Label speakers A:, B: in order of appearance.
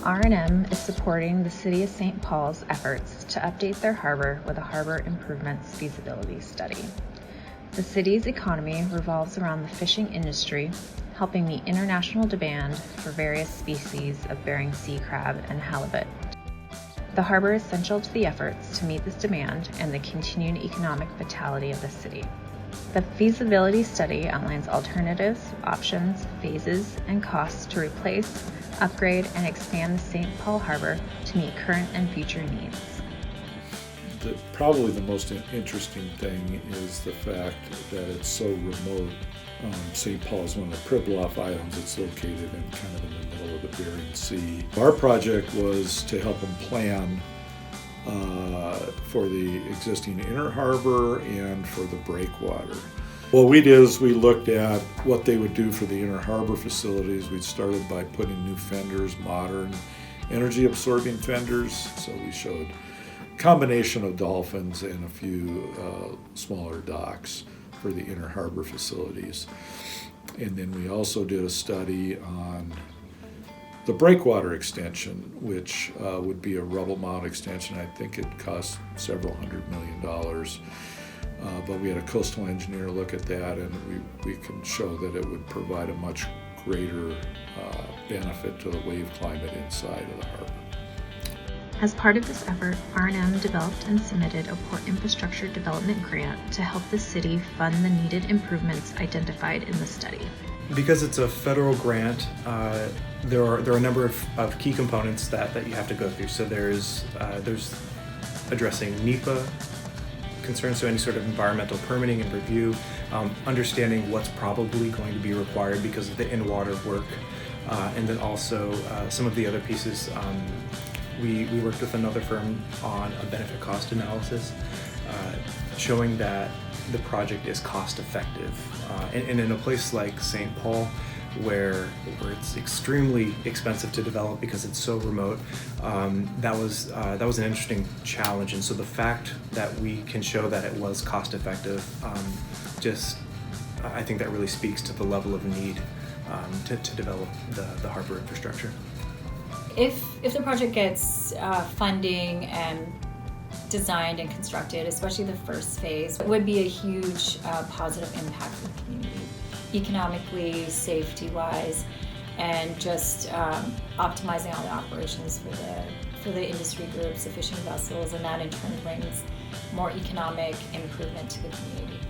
A: R&M is supporting the City of St. Paul's efforts to update their harbor with a harbor improvements feasibility study. The city's economy revolves around the fishing industry, helping meet international demand for various species of Bering sea crab and halibut. The harbor is essential to the efforts to meet this demand and the continued economic vitality of the city. The feasibility study outlines alternatives, options, phases, and costs to replace, upgrade, and expand the St. Paul Harbor to meet current and future needs.
B: Probably the most interesting thing is the fact that it's so remote. St. Paul is one of the Pribilof Islands. It's located in kind of in the middle of the Bering Sea. Our project was to help them plan for the existing inner harbor and for the breakwater. What we did is we looked at what they would do for the inner harbor facilities. We started by putting new fenders, modern energy absorbing fenders. So we showed a combination of dolphins and a few smaller docks for the inner harbor facilities. And then we also did a study on the breakwater extension, which would be a rubble mount extension. I think it cost several $100 million. But we had a coastal engineer look at that, and we can show that it would provide a much greater benefit to the wave climate inside of the harbor.
A: As part of this effort, R&M developed and submitted a port infrastructure development grant to help the city fund the needed improvements identified in the study.
C: Because it's a federal grant, there are a number of key components that you have to go through. So there's addressing NEPA concerns, so any sort of environmental permitting and review, understanding what's probably going to be required because of the in-water work, and then also some of the other pieces. We worked with another firm on a benefit cost analysis, showing that the project is cost effective. And in a place like St. Paul, where it's extremely expensive to develop because it's so remote, that was an interesting challenge. And so the fact that we can show that it was cost effective, I think that really speaks to the level of need to develop the harbor infrastructure.
D: If the project gets funding and designed and constructed, especially the first phase, it would be a huge positive impact for the community, economically, safety-wise, and just optimizing all the operations for the industry groups, the fishing vessels, and that in turn brings more economic improvement to the community.